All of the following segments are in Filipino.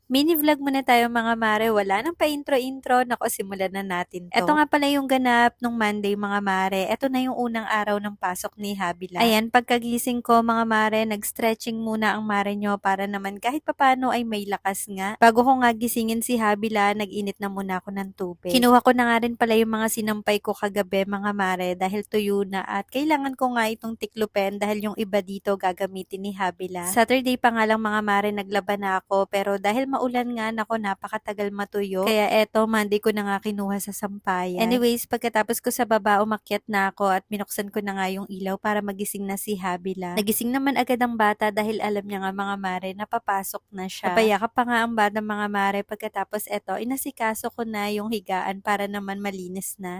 Mini vlog muna tayo mga mare, wala nang pa-intro-intro, naku simulan na natin 'to. Eto nga pala yung ganap nung Monday mga mare, eto na yung unang araw ng pasok ni Habila. Ayan, pagkagising ko mga mare, nag-stretching muna ang mare nyo para naman kahit papano ay may lakas nga. Bago ko nga gisingin si Habila, nag-init na muna ako ng tubig. Kinuha ko na nga rin pala yung mga sinampay ko kagabi mga mare dahil tuyo na at kailangan ko nga itong tiklupin dahil yung iba dito gagamitin ni Habila. Saturday pa nga lang mga mare naglaban na ako pero dahil maulan nga nako napakatagal matuyo. Kaya eto Monday ko na nga kinuha sa sampayan. Anyways, pagkatapos ko sa baba umakyat na ako at binuksan ko na nga yung ilaw para magising na si Habila. Nagising naman agad ang bata dahil alam niya nga mga mare napapasok na siya. Napayakap pa nga ang bata mga mare pagkatapos eto inasikaso ko na yung higaan para naman malinis na.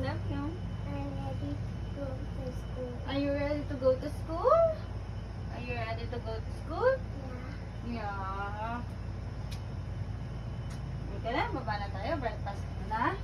Love you. I'm ready to go to school. Are you ready to go to school? Are you ready to go to school? Yeah. Yeah. Okay na, baba na tayo. Breakfast muna.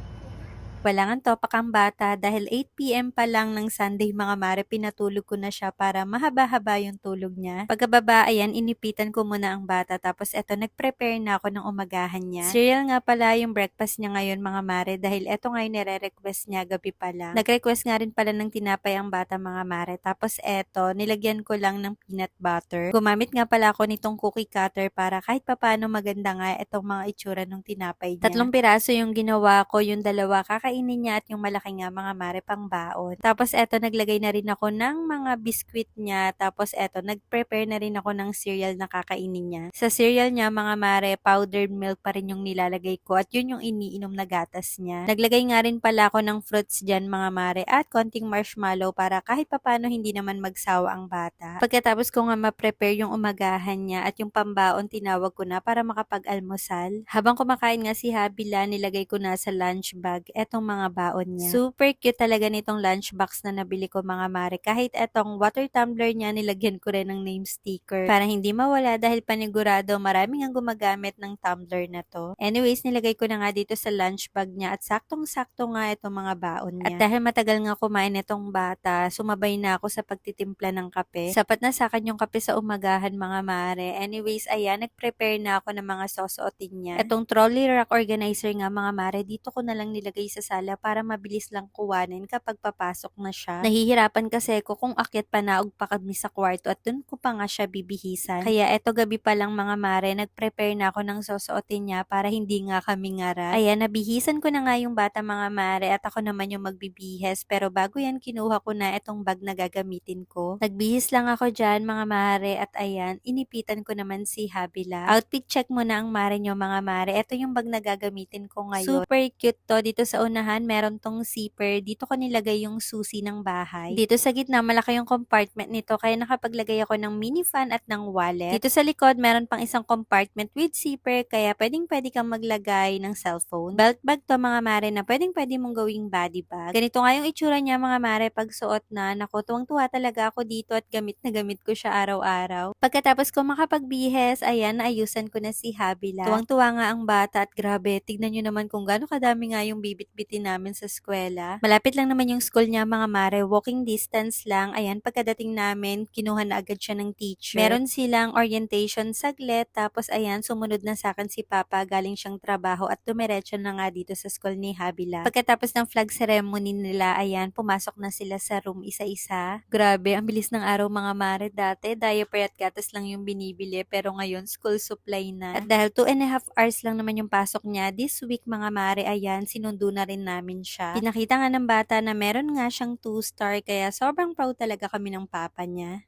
Walang antopak ang bata dahil 8 p.m. pa lang ng Sunday mga mare pinatulog ko na siya para mahaba-haba yung tulog niya. Pagkababa ayan inipitan ko muna ang bata tapos eto nag-prepare na ako ng umagahan niya. Cereal nga pala yung breakfast niya ngayon mga mare dahil eto nga yung nire-request niya gabi pa lang. Nag-request nga rin pala ng tinapay ang bata mga mare tapos eto nilagyan ko lang ng peanut butter. Gumamit nga pala ako nitong cookie cutter para kahit papano maganda nga itong mga itsura ng tinapay niya. 3 piraso yung ginawa ko, yung dalawa kakainin niya at yung malaki nga mga mare pang baon. Tapos eto naglagay na rin ako ng mga biskwit niya. Tapos eto nag-prepare na rin ako ng cereal na kakainin niya. Sa cereal niya mga mare, powdered milk pa rin yung nilalagay ko at yun yung iniinom na gatas niya. Naglagay nga rin pala ako ng fruits dyan mga mare at konting marshmallow para kahit papano hindi naman magsawa ang bata. Pagkatapos ko nga ma-prepare yung umagahan niya at yung pambaon tinawag ko na para makapag-almusal. Habang kumakain nga si Habila, nilagay ko na sa lunch bag etong mga baon niya. Super cute talaga nitong lunchbox na nabili ko mga mare. Kahit etong water tumbler niya, nilagyan ko rin ng name sticker para hindi mawala dahil panigurado maraming ang gumagamit ng tumbler na to. Anyways, nilagay ko na nga dito sa lunch bag niya at saktong-sakto nga itong mga baon niya. At dahil matagal nga kumain itong bata, sumabay na ako sa pagtitimpla ng kape. Sapat na sa akin yung kape sa umagahan mga mare. Anyways, ayan, nag-prepare na ako ng mga sosuotin niya. Itong trolley rack organizer nga mga mare, dito ko na lang nilagay sa sala para mabilis lang kuwanin kapag papasok na siya. Nahihirapan kasi ko kung akyat panaog pa kami sa kwarto at dun ko pa nga siya bibihisan. Kaya eto gabi pa lang mga mare, nag-prepare na ako ng susuotin niya para hindi nga kami ngara. Ayan, nabihisan ko na nga yung bata mga mare at ako naman yung magbibihes. Pero bago yan, kinuha ko na itong bag na gagamitin ko. Nagbihis lang ako dyan mga mare at ayan, inipitan ko naman si Habila. Outfit check muna ang mare nyo mga mare. Ito yung bag na gagamitin ko ngayon. Super cute to. Dito sa unahan, meron tong zipper. Dito ko nilagay yung susi ng bahay. Dito sa gitna, malaki yung compartment nito kaya nakapaglagay ako ng mini fan at ng wallet. Dito sa likod, meron pang isang compartment with zipper kaya pwedeng-pwede kang maglagay ng cellphone. Belt bag to mga mare na pwedeng-pwede mong gawing body bag. Ganito nga yung itsura niya mga mare pag suot na. Naku, tuwang-tuwa talaga ako dito at gamit na gamit ko siya araw-araw. Pagkatapos ko makapagbihes, ayan, naayusan ko na si Habila. Tuwang-tuwa nga ang bata at grabe, tignan nyo naman kung gaano kadami nga yung bibit-bitin namin sa eskwela. Malapit lang naman yung school niya mga mare, walking distance lang. Ayan, pagkadating namin, kinuha na agad siya ng teacher. Meron silang orientation saglit, tapos ayan, sumunod na sa akin si Papa, galing siyang trabaho at dumiretso na nga dito sa school ni Habila. Pagkatapos ng flag ceremony nila, ayan, pumasok na sila sa room isa-isa. Grabe, ang bilis ng araw mga mare. Dati, diaper at gatas lang yung binibili, pero ngayon, school supply na. At dahil 2.5 hours lang naman yung pasok niya, this week mga mare, ayan, sinundo na rin namin siya. Pinakita nga ng bata na meron nga siyang 2-star, kaya sobrang proud talaga kami ng papa niya.